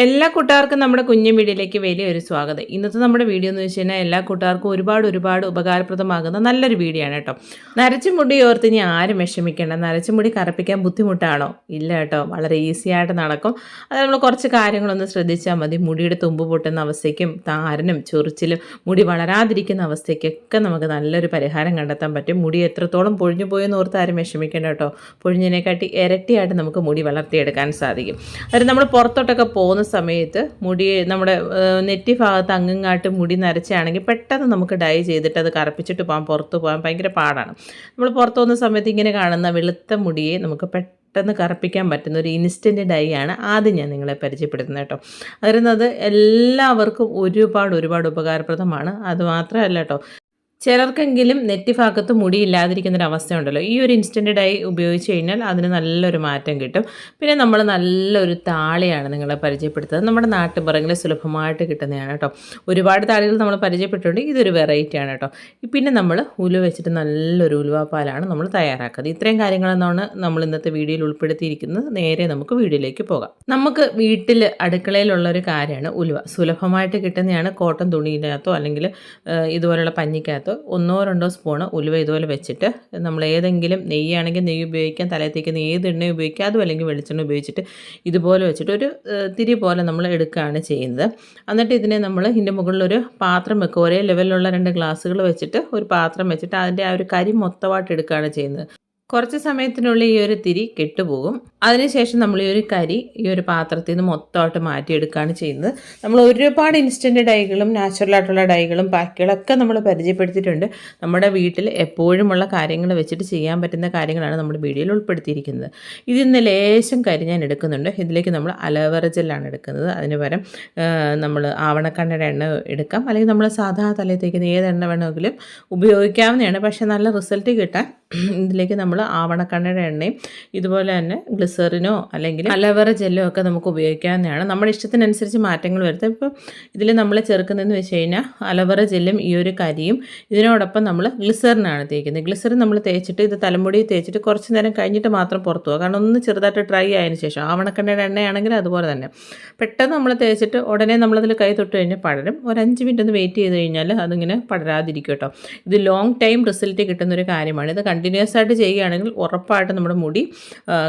എല്ലാ കൂട്ടുകാർക്കും നമ്മുടെ കുഞ്ഞു വീഡിയോയിലേക്ക് വലിയൊരു സ്വാഗതം. ഇന്നത്തെ നമ്മുടെ വീഡിയോ എന്ന് വെച്ച് കഴിഞ്ഞാൽ എല്ലാ കൂട്ടുകാർക്കും ഒരുപാട് ഉപകാരപ്രദമാകുന്ന നല്ലൊരു വീഡിയോ ആണ് കേട്ടോ. നരച്ച മുടി ഓർത്ത് ഇനി ആരും വിഷമിക്കേണ്ട. നരച്ച മുടി കറുപ്പിക്കാൻ ബുദ്ധിമുട്ടാണോ? ഇല്ല കേട്ടോ, വളരെ ഈസി ആയിട്ട് നടക്കും. അത് നമ്മൾ കുറച്ച് കാര്യങ്ങളൊന്ന് ശ്രദ്ധിച്ചാൽ മതി. മുടിയുടെ തുമ്പ് പൊട്ടുന്ന അവസ്ഥയ്ക്കും താരനും ചൊറിച്ചിലും മുടി വളരാതിരിക്കുന്ന അവസ്ഥയ്ക്കൊക്കെ നമുക്ക് നല്ലൊരു പരിഹാരം കണ്ടെത്താൻ പറ്റും. മുടി എത്രത്തോളം പൊഴിഞ്ഞു പോയെന്ന് ഓർത്ത് ആരും വിഷമിക്കേണ്ട കേട്ടോ. പൊഴിഞ്ഞതിനെക്കാട്ടി ഇരട്ടിയായിട്ട് നമുക്ക് മുടി വളർത്തിയെടുക്കാൻ സാധിക്കും. അത് നമ്മൾ പുറത്തോട്ടൊക്കെ പോകുന്ന സമയത്ത് മുടി നമ്മുടെ നെറ്റി ഭാഗത്ത് അങ്ങങ്ങാട്ട് മുടി നരച്ചാണെങ്കിൽ പെട്ടെന്ന് നമുക്ക് ഡൈ ചെയ്തിട്ട് അത് കറുപ്പിച്ചിട്ട് പുറത്ത് പോകാൻ ഭയങ്കര പാടാണ്. നമ്മൾ പുറത്ത് പോകുന്ന സമയത്ത് ഇങ്ങനെ കാണുന്ന വെളുത്ത മുടിയെ നമുക്ക് പെട്ടെന്ന് കറുപ്പിക്കാൻ പറ്റുന്ന ഒരു ഇൻസ്റ്റൻറ്റ് ഡൈ ആണ് ആദ്യം ഞാൻ നിങ്ങളെ പരിചയപ്പെടുത്തുന്നത് കേട്ടോ. അതിരുന്നത് എല്ലാവർക്കും ഒരുപാട് ഉപകാരപ്രദമാണ്. അതുമാത്രമല്ല കേട്ടോ, ചിലർക്കെങ്കിലും നെറ്റി ഭാഗത്ത് മുടിയില്ലാതിരിക്കുന്നൊരവസ്ഥയുണ്ടല്ലോ. ഈ ഒരു ഇൻസ്റ്റൻറ്റ് ഡൈ ഉപയോഗിച്ച് കഴിഞ്ഞാൽ അതിന് നല്ലൊരു മാറ്റം കിട്ടും. പിന്നെ നമ്മൾ നല്ലൊരു താളിയാണ് നിങ്ങളെ പരിചയപ്പെടുത്തുന്നത്. നമ്മുടെ നാട്ടുപുറങ്ങളിൽ സുലഭമായിട്ട് കിട്ടുന്നതാണ് കേട്ടോ. ഒരുപാട് താളികൾ നമ്മൾ പരിചയപ്പെട്ടിട്ടുണ്ട്. ഇതൊരു വെറൈറ്റിയാണ് കേട്ടോ. പിന്നെ നമ്മൾ ഉലുവ വെച്ചിട്ട് നല്ലൊരു ഉലുവാപ്പാലാണ് നമ്മൾ തയ്യാറാക്കുന്നത്. ഇത്രയും കാര്യങ്ങളെന്നാണ് നമ്മൾ ഇന്നത്തെ വീഡിയോയിൽ ഉൾപ്പെടുത്തിയിരിക്കുന്നത്. നേരെ നമുക്ക് വീഡിയോയിലേക്ക് പോകാം. നമുക്ക് വീട്ടിൽ അടുക്കളയിലുള്ളൊരു കാര്യമാണ് ഉലുവ. സുലഭമായിട്ട് കിട്ടുന്നതാണ്. കോട്ടൺ തുണിയിനകത്തോ അല്ലെങ്കിൽ ഇതുപോലുള്ള പഞ്ഞിക്കകത്തോ ഒന്നോ രണ്ടോ സ്പൂണ് ഉലുവ ഇതുപോലെ വെച്ചിട്ട് നമ്മൾ ഏതെങ്കിലും നെയ്യാണെങ്കിൽ നെയ്യ് ഉപയോഗിക്കാം, തലത്തേക്ക് ഏത് എണ്ണ ഉപയോഗിക്കാം, അതും അല്ലെങ്കിൽ വെളിച്ചെണ്ണ ഉപയോഗിച്ചിട്ട് ഇതുപോലെ വെച്ചിട്ട് ഒരു തിരി പോലെ നമ്മൾ എടുക്കുകയാണ് ചെയ്യുന്നത്. എന്നിട്ട് ഇതിനെ നമ്മൾ ഇതിൻ്റെ മുകളിലൊരു പാത്രം വെക്കുക. ഒരേ ലെവലിലുള്ള 2 ഗ്ലാസ്സുകൾ വെച്ചിട്ട് ഒരു പാത്രം വെച്ചിട്ട് അതിൻ്റെ ആ ഒരു കരി മൊത്തമായിട്ട് എടുക്കുകയാണ് ചെയ്യുന്നത്. കുറച്ച് സമയത്തിനുള്ളിൽ ഈ ഒരു തിരി കെട്ടുപോകും. അതിനുശേഷം നമ്മൾ ഈ ഒരു കരി ഈ ഒരു പാത്രത്തിൽ നിന്ന് മൊത്തമായിട്ട് മാറ്റിയെടുക്കുകയാണ് ചെയ്യുന്നത്. നമ്മൾ ഒരുപാട് ഇൻസ്റ്റൻറ്റ് ഡൈകളും നാച്ചുറലായിട്ടുള്ള ഡൈകളും പാക്കുകളൊക്കെ നമ്മൾ പരിചയപ്പെടുത്തിയിട്ടുണ്ട്. നമ്മുടെ വീട്ടിൽ എപ്പോഴുമുള്ള കാര്യങ്ങൾ വെച്ചിട്ട് ചെയ്യാൻ പറ്റുന്ന കാര്യങ്ങളാണ് നമ്മുടെ വീഡിയോയിൽ ഉൾപ്പെടുത്തിയിരിക്കുന്നത്. ഇതിൽ നിന്ന് ലേശം കരി ഞാൻ എടുക്കുന്നുണ്ട്. ഇതിലേക്ക് നമ്മൾ അലോവേറ ജെല്ലാണ് എടുക്കുന്നത്. അതിന് പകരം നമ്മൾ ആവണക്കണ്ണയുടെ എണ്ണ എടുക്കാം, അല്ലെങ്കിൽ നമ്മൾ സാധാ തലയിൽ തേക്കുന്ന ഏത് എണ്ണ വേണമെങ്കിലും ഉപയോഗിക്കാവുന്നതാണ്. പക്ഷേ നല്ല റിസൾട്ട് കിട്ടാൻ ഇതിലേക്ക് നമ്മൾ ആവണക്കണ്ണയുടെ എണ്ണയും ഇതുപോലെ തന്നെ ഗ്ലിസറിനോ അല്ലെങ്കിൽ അലോവേറ ജെല്ലോ ഒക്കെ നമുക്ക് ഉപയോഗിക്കാവുന്നതാണ്. നമ്മുടെ ഇഷ്ടത്തിനനുസരിച്ച് മാറ്റങ്ങൾ വരുത്തും. ഇപ്പം ഇതിൽ നമ്മൾ ചേർക്കുന്നതെന്ന് വെച്ച് കഴിഞ്ഞാൽ അലോവേറ ജെല്ലും ഈ ഒരു കരിയും ഇതിനോടൊപ്പം നമ്മൾ ഗ്ലിസറിനാണ് തേക്കുന്നത്. ഗ്ലിസറിൻ നമ്മൾ തേച്ചിട്ട് ഇത് തലമുടി തേച്ചിട്ട് കുറച്ച് നേരം കഴിഞ്ഞിട്ട് മാത്രം പുറത്തു പോകുക. കാരണം ഒന്ന് ചെറുതായിട്ട് ഡ്രൈ ആയതിനു ശേഷം ആവണക്കണ്ണയുടെ എണ്ണയാണെങ്കിൽ അതുപോലെ തന്നെ പെട്ടെന്ന് നമ്മൾ തേച്ചിട്ട് ഉടനെ നമ്മളതിൽ കൈ തൊട്ട് കഴിഞ്ഞാൽ പടരും. ഒരു 5 മിനിറ്റ് ഒന്ന് വെയിറ്റ് ചെയ്ത് കഴിഞ്ഞാൽ അതിങ്ങനെ പടരാതിരിക്കും കേട്ടോ. ഇത് ലോങ് ടൈം റിസൾട്ട് കിട്ടുന്നൊരു കാര്യമാണ്. ഇത് കണ്ടിന്യൂസ് ആയിട്ട് ചെയ്യുകയാണെങ്കിൽ ഉറപ്പായിട്ട് നമ്മുടെ മുടി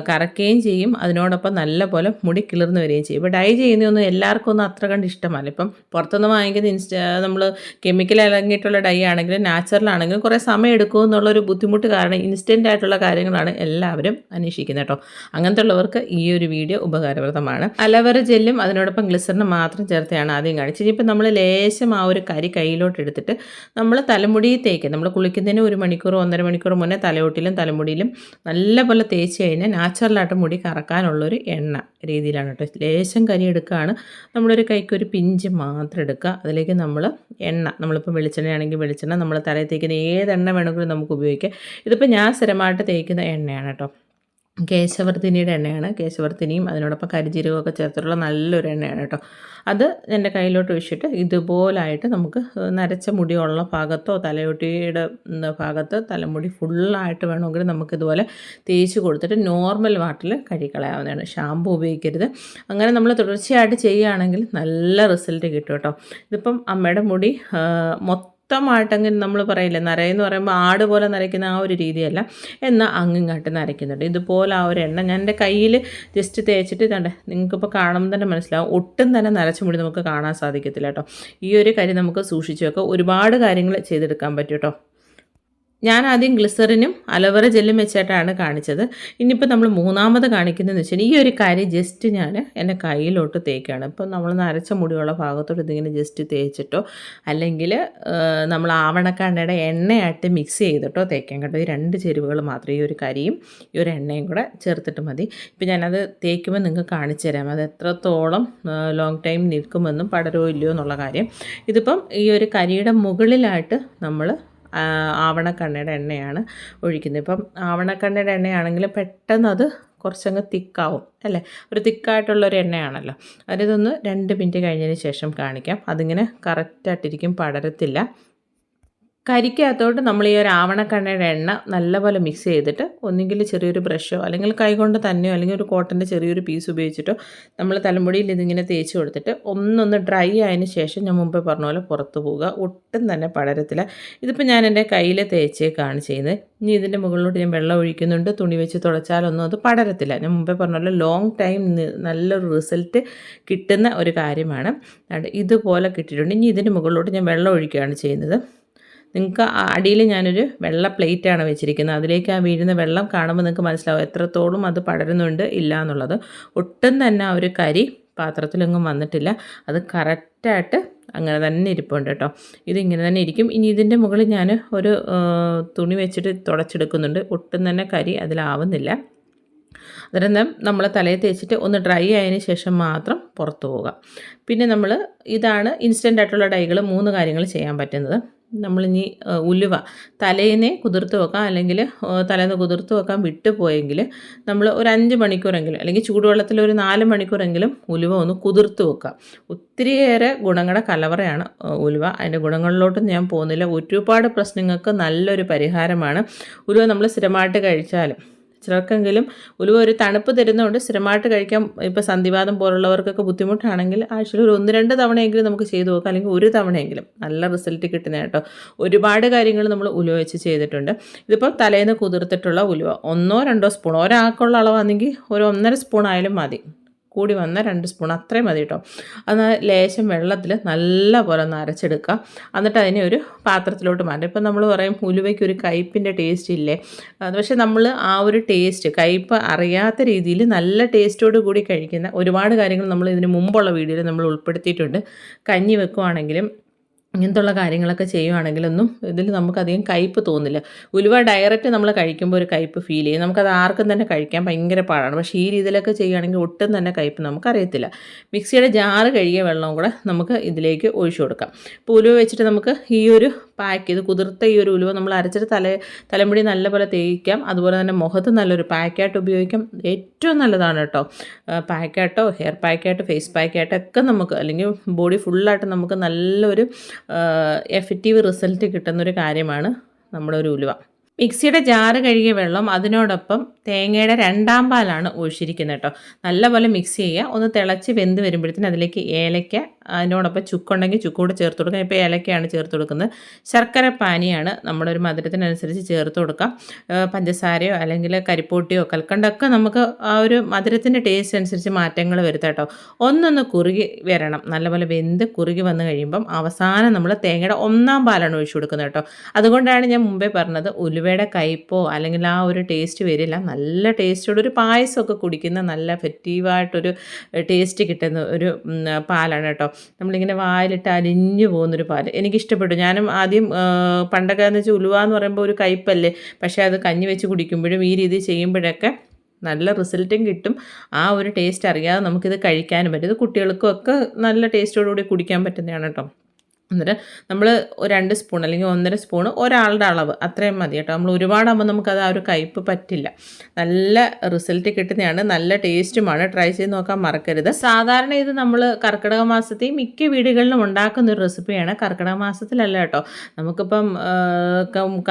കറക്കുകയും ചെയ്യും. അതിനോടൊപ്പം നല്ല പോലെ മുടി കിളിർന്ന് വരികയും ചെയ്യും. ഇപ്പോൾ ഡൈ ചെയ്യുന്നതൊന്നും എല്ലാവർക്കും ഒന്നും അത്ര കണ്ട് ഇഷ്ടമല്ല. ഇപ്പം പുറത്തുനിന്ന് വാങ്ങിക്കുന്ന നമ്മൾ കെമിക്കൽ ഇറങ്ങിയിട്ടുള്ള ഡൈ ആണെങ്കിലും നാച്ചുറൽ ആണെങ്കിലും കുറേ സമയം എടുക്കും എന്നുള്ളൊരു ബുദ്ധിമുട്ട് കാരണം ഇൻസ്റ്റൻ്റ് ആയിട്ടുള്ള കാര്യങ്ങളാണ് എല്ലാവരും അന്വേഷിക്കുന്നത് കേട്ടോ. അങ്ങനത്തെ ഉള്ളവർക്ക് ഈ ഒരു വീഡിയോ ഉപകാരപ്രദമാണ്. അലോവേറ ജെല്ലും അതിനോടൊപ്പം ഗ്ലിസറിനും മാത്രം ചേർത്താണ് ആദ്യം കാണിച്ചത്. ഇനിയിപ്പോൾ നമ്മൾ ലേശം ആ ഒരു കരി കയ്യിലോട്ട് എടുത്തിട്ട് നമ്മൾ തലമുടിയിൽ തേക്കുക. നമ്മൾ കുളിക്കുന്നതിന് 1 മണിക്കൂറോ 1.5 മണിക്കൂർ മുന്നേ തലയോട്ടിലും തലമുടിയിലും നല്ലപോലെ തേച്ച് കഴിഞ്ഞാൽ നാച്ചുറലായിട്ട് മുടി കറക്കാനുള്ളൊരു എണ്ണ രീതിയിലാണ് കേട്ടോ. ലേശം കരി എടുക്കുകയാണ്. നമ്മളൊരു കൈക്കൊരു പിഞ്ച് മാത്രം എടുക്കുക. അതിലേക്ക് നമ്മൾ എണ്ണ, നമ്മളിപ്പോൾ വെളിച്ചെണ്ണയാണെങ്കിൽ വെളിച്ചെണ്ണ, നമ്മൾ തലയിൽ തേക്കുന്ന ഏതെണ്ണ വേണമെങ്കിലും നമുക്ക് ഉപയോഗിക്കാം. ഇതിപ്പോൾ ഞാൻ സ്ഥിരമായിട്ട് തേക്കുന്ന എണ്ണയാണ് കേട്ടോ. കേശവർത്തിനിയുടെ എണ്ണയാണ്. കേശവർത്തിനിയും അതിനോടൊപ്പം കരിജീരകമൊക്കെ ചേർത്തിട്ടുള്ള നല്ലൊരു എണ്ണയാണ് കേട്ടോ. അത് എൻ്റെ കയ്യിലോട്ട് ഒഴിച്ചിട്ട് ഇതുപോലായിട്ട് നമുക്ക് നരച്ച മുടിയുള്ള ഭാഗത്തോ തലയൊട്ടിയുടെ ഭാഗത്ത് തലമുടി ഫുള്ളായിട്ട് വേണമെങ്കിൽ നമുക്കിതുപോലെ തേച്ച് കൊടുത്തിട്ട് നോർമൽ വാട്ടറിൽ കഴുകിക്കളയാവുന്നതാണ്. ഷാമ്പു ഉപയോഗിക്കരുത്. അങ്ങനെ നമ്മൾ തുടർച്ചയായിട്ട് ചെയ്യുകയാണെങ്കിൽ നല്ല റിസൾട്ട് കിട്ടും കേട്ടോ. ഇതിപ്പം അമ്മയുടെ മുടി മൊത്തമായിട്ടങ്ങനെ നമ്മൾ പറയില്ലേ, നരയെന്ന് പറയുമ്പോൾ ആട് പോലെ നരയ്ക്കുന്ന ആ ഒരു രീതിയല്ല, എന്നാൽ അങ്ങിങ്ങാട്ട് നരയ്ക്കുന്നുണ്ട്. ഇതുപോലെ ആ ഒരു എണ്ണ ഞാൻ എൻ്റെ കയ്യിൽ ജസ്റ്റ് തേച്ചിട്ട് ഇതുണ്ട്. നിങ്ങൾക്കിപ്പോൾ കാണുമ്പോൾ തന്നെ മനസ്സിലാവും, ഒട്ടും തന്നെ നരച്ച മുടി നമുക്ക് കാണാൻ സാധിക്കത്തില്ല കേട്ടോ. ഈ ഒരു കാര്യം നമുക്ക് സൂക്ഷിച്ച് വെക്കാം. ഒരുപാട് കാര്യങ്ങൾ ചെയ്തെടുക്കാൻ പറ്റും കേട്ടോ. ഞാൻ ആദ്യം ഗ്ലിസറിനും അലോവേറ ജെല്ലും വെച്ചിട്ടാണ് കാണിച്ചത്. ഇനിയിപ്പോൾ നമ്മൾ മൂന്നാമത് കാണിക്കുന്നതെന്ന് വെച്ചാൽ ഈ ഒരു കാര്യം ജസ്റ്റ് ഞാൻ എൻ്റെ കയ്യിലോട്ട് തേക്കുകയാണ്. ഇപ്പം നമ്മൾ നരച്ച മുടിയുള്ള ഭാഗത്തോട്ട് ഇതിങ്ങനെ ജസ്റ്റ് തേച്ചിട്ടോ അല്ലെങ്കിൽ നമ്മൾ ആവണക്കണ്ണയുടെ എണ്ണയായിട്ട് മിക്സ് ചെയ്തിട്ടോ തേക്കാം കേട്ടോ. ഈ 2 ചേരുവകൾ മാത്രം, ഈ ഒരു കരിയും ഈ ഒരു എണ്ണയും കൂടെ ചേർത്തിട്ട് മതി. ഇപ്പം ഞാനത് തേക്കുമ്പോൾ നിങ്ങൾക്ക് കാണിച്ചു തരാം അത് എത്രത്തോളം ലോങ് ടൈം നിൽക്കുമെന്നും പടരോ ഇല്ലയോ എന്നുള്ള കാര്യം. ഇതിപ്പം ഈ ഒരു കരിയുടെ മുകളിലായിട്ട് നമ്മൾ ആവണക്കണ്ണയുടെ എണ്ണയാണ് ഒഴിക്കുന്നത്. ഇപ്പം ആവണക്കണ്ണയുടെ എണ്ണയാണെങ്കിൽ പെട്ടെന്ന് അത് കുറച്ചങ്ങ് തിക്കാവും അല്ലേ, ഒരു തിക്കായിട്ടുള്ളൊരു എണ്ണയാണല്ലോ. അതിതൊന്ന് 2 മിനിറ്റ് കഴിഞ്ഞതിന് ശേഷം കാണിക്കാം. അതിങ്ങനെ കറക്റ്റായിട്ടിരിക്കും, പടരത്തില്ല. കരിക്കകത്തോട്ട് നമ്മൾ ഈ ഒരു ആവണക്കണ്ണയുടെ എണ്ണ നല്ലപോലെ മിക്സ് ചെയ്തിട്ട് ഒന്നുകിൽ ചെറിയൊരു ബ്രഷോ അല്ലെങ്കിൽ കൈകൊണ്ട് തന്നെയോ അല്ലെങ്കിൽ ഒരു കോട്ടൻ്റെ ചെറിയൊരു പീസ് ഉപയോഗിച്ചിട്ടോ നമ്മൾ തലമുടിയിൽ ഇതിങ്ങനെ തേച്ച് കൊടുത്തിട്ട് ഒന്നൊന്ന് ഡ്രൈ ആയതിന് ശേഷം ഞാൻ മുമ്പേ പറഞ്ഞ പോലെ പുറത്ത് പോവുക. ഒട്ടും തന്നെ പടരത്തില്ല. ഇതിപ്പോൾ ഞാൻ എൻ്റെ കയ്യിൽ തേച്ചേക്കാണ് ചെയ്യുന്നത്. ഇനി ഇതിൻ്റെ മുകളിലോട്ട് ഞാൻ വെള്ളം ഒഴിക്കുന്നുണ്ട്. തുണി വെച്ച് തുടച്ചാലൊന്നും അത് പടരത്തില്ല. ഞാൻ മുമ്പേ പറഞ്ഞ പോലെ ലോങ് ടൈം നല്ലൊരു റിസൾട്ട് കിട്ടുന്ന ഒരു കാര്യമാണ്. ഇതുപോലെ കിട്ടിയിട്ടുണ്ട്. ഇനി ഇതിൻ്റെ മുകളിലോട്ട് ഞാൻ വെള്ളം ഒഴിക്കുകയാണ് ചെയ്യുന്നത്. നിങ്ങൾക്ക് അടിയിൽ ഞാനൊരു വെള്ള പ്ലേറ്റാണ് വെച്ചിരിക്കുന്നത്. അതിലേക്ക് ആ വീഴുന്ന വെള്ളം കാണുമ്പോൾ നിങ്ങൾക്ക് മനസ്സിലാവും എത്രത്തോളം അത് പടരുന്നുണ്ട് ഇല്ല എന്നുള്ളത്. ഒട്ടും തന്നെ ആ ഒരു കരി പാത്രത്തിലൊന്നും വന്നിട്ടില്ല. അത് കറക്റ്റായിട്ട് അങ്ങനെ തന്നെ ഇരിപ്പുണ്ട് കേട്ടോ. ഇതിങ്ങനെ തന്നെ ഇരിക്കും. ഇനി ഇതിൻ്റെ മുകളിൽ ഞാൻ ഒരു തുണി വെച്ചിട്ട് തുടച്ചെടുക്കുന്നുണ്ട്. ഒട്ടും തന്നെ കരി അതിലാവുന്നില്ല. അന്നേരം നമ്മൾ തലയിൽ തേച്ചിട്ട് ഒന്ന് ഡ്രൈ ആയതിന് ശേഷം മാത്രം പുറത്ത് പോവുക. പിന്നെ ഇതാണ് ഇൻസ്റ്റൻ്റ് ആയിട്ടുള്ള ഡൈകൾ 3 കാര്യങ്ങൾ ചെയ്യാൻ പറ്റുന്നത്. നമ്മളിനി ഉലുവ തലേന്നെ കുതിർത്ത് വെക്കാം, അല്ലെങ്കിൽ തലേന്ന് കുതിർത്ത് വെക്കാൻ വിട്ടുപോയെങ്കിൽ നമ്മൾ ഒരു 5 മണിക്കൂറെങ്കിലും അല്ലെങ്കിൽ ചൂടുവെള്ളത്തിൽ ഒരു 4 മണിക്കൂറെങ്കിലും ഉലുവ ഒന്ന് കുതിർത്ത് വെക്കാം. ഒത്തിരിയേറെ ഗുണങ്ങളുടെ കലവറയാണ് ഉലുവ. അതിൻ്റെ ഗുണങ്ങളിലോട്ടും ഞാൻ പോകുന്നില്ല. ഒരുപാട് പ്രശ്നങ്ങൾക്ക് നല്ലൊരു പരിഹാരമാണ് ഉലുവ. നമ്മൾ സ്ഥിരമായിട്ട് കഴിച്ചാലും ചിലർക്കെങ്കിലും ഉലുവ ഒരു തണുപ്പ് തരുന്നതുകൊണ്ട് സ്ഥിരമായിട്ട് കഴിക്കാൻ ഇപ്പോൾ സന്ധിവാതം പോലുള്ളവർക്കൊക്കെ ബുദ്ധിമുട്ടാണെങ്കിൽ ആഴ്ചയിൽ ഒരു 1-2 തവണയെങ്കിലും നമുക്ക് ചെയ്തു നോക്കാം, അല്ലെങ്കിൽ ഒരു തവണയെങ്കിലും നല്ല റിസൾട്ട് കിട്ടുന്ന കേട്ടോ. ഒരുപാട് കാര്യങ്ങൾ നമ്മൾ ഉലുവ വെച്ച് ചെയ്തിട്ടുണ്ട്. ഇതിപ്പോൾ തലേന്ന് കുതിർത്തിട്ടുള്ള ഉലുവ 1-2 സ്പൂൺ, ഒരാൾക്കുള്ള അളവാണെങ്കിൽ ഒരു 1.5 സ്പൂൺ ആയാലും മതി. കൂടി വന്ന 2 സ്പൂൺ അത്രയും മതി കേട്ടോ. അത് ലേശം വെള്ളത്തിൽ നല്ല പോലെ ഒന്ന് അരച്ചെടുക്കുക. എന്നിട്ട് അതിനെ ഒരു പാത്രത്തിലോട്ട് മാറ്റും. ഇപ്പം നമ്മൾ പറയും ഉലുവയ്ക്ക് ഒരു കയ്പിൻ്റെ ടേസ്റ്റ് ഇല്ലേ, അത് പക്ഷേ നമ്മൾ ആ ഒരു ടേസ്റ്റ് കയ്പ് അറിയാത്ത രീതിയിൽ നല്ല ടേസ്റ്റോട് കൂടി കഴിക്കുന്ന ഒരുപാട് കാര്യങ്ങൾ നമ്മൾ ഇതിന് മുമ്പുള്ള വീഡിയോയിൽ നമ്മൾ ഉൾപ്പെടുത്തിയിട്ടുണ്ട്. കഞ്ഞി വെക്കുവാണെങ്കിലും ഇങ്ങനത്തുള്ള കാര്യങ്ങളൊക്കെ ചെയ്യുവാണെങ്കിലൊന്നും ഇതിൽ നമുക്കധികം കയ്പ്പ് തോന്നില്ല. ഉലുവ ഡയറക്റ്റ് നമ്മൾ കഴിക്കുമ്പോൾ ഒരു കയ്പ്പ് ഫീൽ ചെയ്യും. നമുക്കത് ആർക്കും തന്നെ കഴിക്കാൻ ഭയങ്കര പാടാണ്. പക്ഷേ ഈ രീതിയിലൊക്കെ ചെയ്യുകയാണെങ്കിൽ ഒട്ടും തന്നെ കയ്പ്പ് നമുക്കറിയത്തില്ല. മിക്സിയുടെ ജാറ് കഴുകിയ വെള്ളവും കൂടെ നമുക്ക് ഇതിലേക്ക് ഒഴിച്ചു കൊടുക്കാം. ഇപ്പോൾ ഉലുവ വെച്ചിട്ട് നമുക്ക് ഈ ഒരു പാക്ക് ചെയ്ത് കുതിർത്ത ഈ ഒരു ഉലുവ നമ്മൾ അരച്ചിട്ട് തലമുടി നല്ലപോലെ തേക്കാം. അതുപോലെ തന്നെ മുഖത്ത് നല്ലൊരു പാക്കായിട്ട് ഉപയോഗിക്കാം. ഏറ്റവും നല്ലതാണ് കേട്ടോ. പാക്കായിട്ടോ ഹെയർ പാക്കായിട്ടോ ഫേസ് പാക്കായിട്ടോ ഒക്കെ നമുക്ക്, അല്ലെങ്കിൽ ബോഡി ഫുള്ളായിട്ട് നമുക്ക് നല്ലൊരു എഫക്റ്റീവ് റിസൾട്ട് കിട്ടുന്നൊരു കാര്യമാണ് നമ്മുടെ ഒരു ഉലുവ. മിക്സിയുടെ ജാറ് കഴുകിയ വെള്ളം അതിനോടൊപ്പം തേങ്ങയുടെ 2ാം പാലാണ് ഒഴിച്ചിരിക്കുന്നത് കേട്ടോ. നല്ലപോലെ മിക്സ് ചെയ്യുക. ഒന്ന് തിളച്ച് വെന്ത് വരുമ്പോഴത്തേന് അതിലേക്ക് ഏലയ്ക്ക, അതിനോടൊപ്പം ചുക്കുണ്ടെങ്കിൽ ചുക്കൂടെ ചേർത്ത് കൊടുക്കാം. ഇപ്പോൾ ഏലക്കയാണ് ചേർത്ത് കൊടുക്കുന്നത്. ശർക്കര പാനിയാണ് നമ്മുടെ ഒരു മധുരത്തിനനുസരിച്ച് ചേർത്ത് കൊടുക്കാം. പഞ്ചസാരയോ അല്ലെങ്കിൽ കരിപ്പോട്ടിയോ കൽക്കണ്ടൊക്കെ നമുക്ക് ആ ഒരു മധുരത്തിൻ്റെ ടേസ്റ്റ് അനുസരിച്ച് മാറ്റങ്ങൾ വരുത്താം കേട്ടോ. ഒന്നൊന്ന് കുറുകി വരണം. നല്ലപോലെ വെന്ത് കുറുകി വന്നു കഴിയുമ്പം അവസാനം നമ്മൾ തേങ്ങയുടെ 1ാം പാലാണ് ഒഴിച്ചു കൊടുക്കുന്നത് കേട്ടോ. അതുകൊണ്ടാണ് ഞാൻ മുമ്പേ പറഞ്ഞത് ഉലുവയുടെ കയ്പോ അല്ലെങ്കിൽ ആ ഒരു ടേസ്റ്റ് വരില്ല. നല്ല ടേസ്റ്റോടെ ഒരു പായസമൊക്കെ കുടിക്കുന്ന നല്ല എഫക്റ്റീവായിട്ടൊരു ടേസ്റ്റ് കിട്ടുന്ന ഒരു പാലാണ് കേട്ടോ. നമ്മളിങ്ങനെ വായിലിട്ട് അലിഞ്ഞു പോകുന്നൊരു പാല് എനിക്കിഷ്ടപ്പെട്ടു. ഞാനും ആദ്യം പണ്ടൊക്കെ എന്ന് വെച്ചാൽ ഉലുവ എന്ന് പറയുമ്പോൾ ഒരു കയ്പല്ലേ, പക്ഷേ അത് കഞ്ഞി വെച്ച് കുടിക്കുമ്പോഴും ഈ രീതി ചെയ്യുമ്പോഴൊക്കെ നല്ല റിസൾട്ടും കിട്ടും. ആ ഒരു ടേസ്റ്റ് അറിയാതെ നമുക്കിത് കഴിക്കാനും പറ്റും. ഇത് കുട്ടികൾക്കും ഒക്കെ നല്ല ടേസ്റ്റോടുകൂടി കുടിക്കാൻ പറ്റുന്നതാണ് കേട്ടോ. എന്നിട്ട് നമ്മൾ 2 സ്പൂൺ അല്ലെങ്കിൽ 1.5 സ്പൂൺ ഒരാളുടെ അളവ് അത്രയും മതി കേട്ടോ. നമ്മൾ ഒരുപാടാകുമ്പോൾ നമുക്കത് ആ ഒരു കയ്പ്പ് പറ്റില്ല. നല്ല റിസൾട്ട് കിട്ടുന്നതാണ്, നല്ല ടേസ്റ്റുമാണ്. ട്രൈ ചെയ്ത് നോക്കാൻ മറക്കരുത്. സാധാരണ ഇത് നമ്മൾ കർക്കിടക മാസത്തിൽ മിക്ക വീടുകളിലും ഉണ്ടാക്കുന്ന ഒരു റെസിപ്പിയാണ്. കർക്കിടക മാസത്തിലല്ല കേട്ടോ. നമുക്കിപ്പം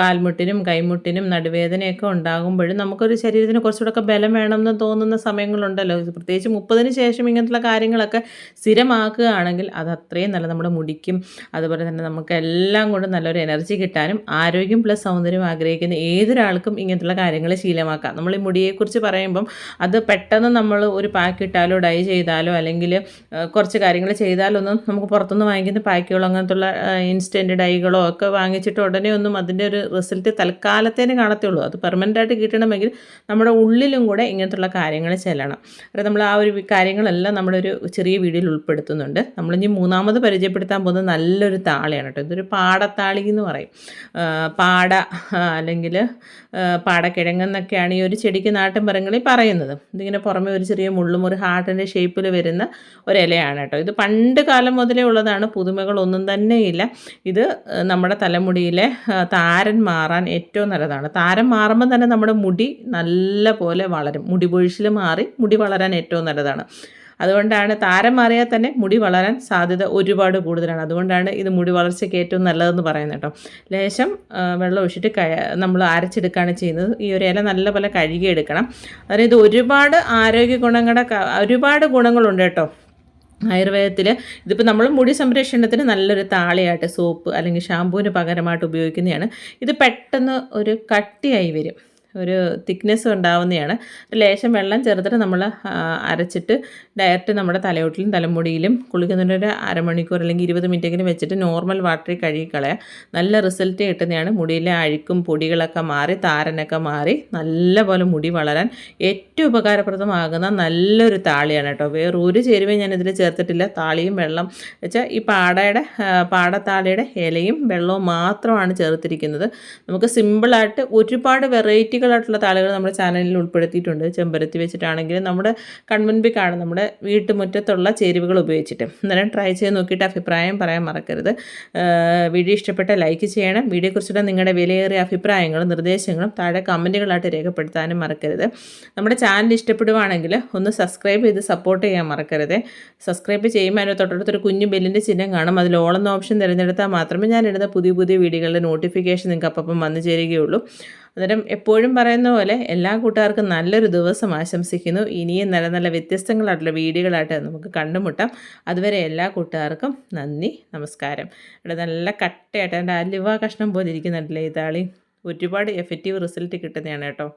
കാൽമുട്ടിനും കൈമുട്ടിനും നടുവേദനയൊക്കെ ഉണ്ടാകുമ്പോഴും നമുക്കൊരു ശരീരത്തിന് കുറച്ചുകൂടെ ബലം വേണമെന്ന് തോന്നുന്ന സമയങ്ങളുണ്ടല്ലോ. പ്രത്യേകിച്ച് 30-ന് ശേഷം ഇങ്ങനത്തുള്ള കാര്യങ്ങളൊക്കെ സ്ഥിരമാക്കുകയാണെങ്കിൽ അത് അത്രയും നല്ല നമ്മുടെ മുടിക്കും അതുപോലെ തന്നെ നമുക്കെല്ലാം കൊണ്ട് നല്ലൊരു എനർജി കിട്ടാനും ആരോഗ്യം പ്ലസ് സൗന്ദര്യം ആഗ്രഹിക്കുന്ന ഏതൊരാൾക്കും ഇങ്ങനത്തുള്ള കാര്യങ്ങൾ ശീലമാക്കാം. നമ്മൾ ഈ മുടിയെക്കുറിച്ച് പറയുമ്പം അത് പെട്ടെന്ന് നമ്മൾ ഒരു പാക്ക് ഇട്ടാലോ ഡൈ ചെയ്താലോ അല്ലെങ്കിൽ കുറച്ച് കാര്യങ്ങൾ ചെയ്താലോ ഒന്നും നമുക്ക് പുറത്തുനിന്ന് വാങ്ങിക്കുന്ന പാക്കുകളോ അങ്ങനത്തുള്ള ഇൻസ്റ്റൻറ്റ് ഡൈകളോ ഒക്കെ വാങ്ങിച്ചിട്ട് ഉടനെ ഒന്നും അതിൻ്റെ ഒരു റിസൾട്ട് തൽക്കാലത്തേന് കാണത്തുള്ളൂ. അത് പെർമനൻ്റായിട്ട് കിട്ടണമെങ്കിൽ നമ്മുടെ ഉള്ളിലും കൂടെ ഇങ്ങനത്തുള്ള കാര്യങ്ങൾ ചെല്ലണം. അപ്പോൾ നമ്മൾ ആ ഒരു കാര്യങ്ങളെല്ലാം നമ്മുടെ ഒരു ചെറിയ വീഡിയോയിൽ ഉൾപ്പെടുത്തുന്നുണ്ട്. നമ്മളിനി 3ാമത് പരിചയപ്പെടുത്താൻ പോകുന്നത് നല്ലൊരു താളിയാണ് കേട്ടോ. ഇതൊരു പാടത്താളി എന്ന് പറയും. പാട അല്ലെങ്കിൽ പാടക്കിഴങ്ങെന്നൊക്കെയാണ് ഈ ഒരു ചെടിക്ക് നാട്ടിൻപുറങ്ങളിൽ പറയുന്നത്. ഇതിങ്ങനെ പുറമെ ഒരു ചെറിയ മുള്ളും ഒരു ഹാർട്ടിൻ്റെ ഷേപ്പിൽ വരുന്ന ഒരു ഇലയാണ് കേട്ടോ. ഇത് പണ്ട് കാലം മുതലേ ഉള്ളതാണ്, പുതുമകളൊന്നും തന്നെയില്ല. ഇത് നമ്മുടെ തലമുടിയിലെ താരൻ മാറാൻ ഏറ്റവും നല്ലതാണ്. താരൻ മാറുമ്പോൾ തന്നെ നമ്മുടെ മുടി നല്ല പോലെ വളരും. മുടി പൊഴിച്ചിൽ മാറി മുടി വളരാൻ ഏറ്റവും നല്ലതാണ്. അതുകൊണ്ടാണ് താരം മാറിയാൽ തന്നെ മുടി വളരാൻ സാധ്യത ഒരുപാട് കൂടുതലാണ്. അതുകൊണ്ടാണ് ഇത് മുടി വളർച്ചയ്ക്ക് ഏറ്റവും നല്ലതെന്ന് പറയുന്നത് കേട്ടോ. ലേശം വെള്ളം ഒഴിച്ചിട്ട് നമ്മൾ അരച്ചെടുക്കുകയാണ് ചെയ്യുന്നത്. ഈ ഒരു ഇല നല്ലപോലെ കഴുകിയെടുക്കണം. അതായത് ഒരുപാട് ആരോഗ്യ ഒരുപാട് ഗുണങ്ങളുണ്ട് കേട്ടോ ആയുർവേദത്തിൽ. ഇതിപ്പോൾ നമ്മൾ മുടി സംരക്ഷണത്തിന് നല്ലൊരു താളിയായിട്ട് സോപ്പ് അല്ലെങ്കിൽ ഷാമ്പൂവിന് പകരമായിട്ട് ഉപയോഗിക്കുന്നതാണ്. ഇത് പെട്ടെന്ന് ഒരു കട്ടിയായി വരും, ഒരു തിക്നെസ് ഉണ്ടാവുന്നതാണ്. ലേശം വെള്ളം ചേർത്തിട്ട് നമ്മൾ അരച്ചിട്ട് ഡയറക്റ്റ് നമ്മുടെ തലയോട്ടിലും തലമുടിയിലും കുളിക്കുന്നതിൻ്റെ അരമണിക്കൂർ അല്ലെങ്കിൽ 20 മിനിറ്റെങ്കിലും വെച്ചിട്ട് നോർമൽ വാട്ടറിൽ കഴുകിക്കളയാം. നല്ല റിസൾട്ട് കിട്ടുന്നതാണ്. മുടിയിലെ അഴുക്കും പൊടികളൊക്കെ മാറി താരനൊക്കെ മാറി നല്ലപോലെ മുടി വളരാൻ ഏറ്റവും ഉപകാരപ്രദമാകുന്ന നല്ലൊരു താളിയാണ് കേട്ടോ. വേറൊരു ചേരുവയും ഞാനിതിൽ ചേർത്തിട്ടില്ല. താളിയും വെള്ളം വെച്ചാൽ ഈ പാടത്താളിയുടെ ഇലയും വെള്ളവും മാത്രമാണ് ചേർത്തിരിക്കുന്നത്. നമുക്ക് സിമ്പിളായിട്ട് ഒരുപാട് വെറൈറ്റികളായിട്ടുള്ള താളികൾ നമ്മുടെ ചാനലിൽ ഉൾപ്പെടുത്തിയിട്ടുണ്ട്. ചെമ്പരത്തി വെച്ചിട്ടാണെങ്കിലും നമ്മുടെ കൺമുൻപിൽ കാണും നമ്മുടെ വീട്ടുമുറ്റത്തുള്ള ചേരുവകൾ ഉപയോഗിച്ചിട്ട്. അന്നേരം ട്രൈ ചെയ്ത് നോക്കിയിട്ട് അഭിപ്രായം പറയാൻ മറക്കരുത്. വീഡിയോ ഇഷ്ടപ്പെട്ട ലൈക്ക് ചെയ്യണം. വീഡിയോയെക്കുറിച്ചുള്ള നിങ്ങളുടെ വിലയേറിയ അഭിപ്രായങ്ങളും നിർദ്ദേശങ്ങളും താഴെ കമൻറ്റുകളായിട്ട് രേഖപ്പെടുത്താനും മറക്കരുത്. നമ്മുടെ ചാനൽ ഇഷ്ടപ്പെടുവാണെങ്കിൽ ഒന്ന് സബ്സ്ക്രൈബ് ചെയ്ത് സപ്പോർട്ട് ചെയ്യാൻ മറക്കരുത്. സബ്സ്ക്രൈബ് ചെയ്യുമ്പോൾ അതിന് തൊട്ടടുത്തൊരു കുഞ്ഞു ബെല്ലിൻ്റെ ചിഹ്നം കാണും. അതിൽ ഓളെന്ന ഓപ്ഷൻ തിരഞ്ഞെടുത്താൽ മാത്രമേ ഞാൻ ഇടുന്ന പുതിയ വീഡിയോകളുടെ നോട്ടിഫിക്കേഷൻ നിങ്ങൾക്ക് അപ്പം വന്നു ചേരുകയുള്ളൂ. അന്നേരം എപ്പോഴും പറയുന്ന പോലെ എല്ലാ കൂട്ടുകാർക്കും നല്ലൊരു ദിവസം ആശംസിക്കുന്നു. ഇനിയും നല്ല നല്ല വ്യത്യസ്തങ്ങളായിട്ടുള്ള വീഡിയോകളായിട്ട് നമുക്ക് കണ്ടുമുട്ടാം. അതുവരെ എല്ലാ കൂട്ടുകാർക്കും നന്ദി, നമസ്കാരം. ഇവിടെ നല്ല കട്ടയായിട്ട് എൻ്റെ അലുവ കഷ്ണം പോലെ ഇരിക്കുന്നുണ്ടല്ലേ ഈ താളി. ഒരുപാട് എഫക്റ്റീവ് റിസൾട്ട് കിട്ടുന്നതാണ് കേട്ടോ.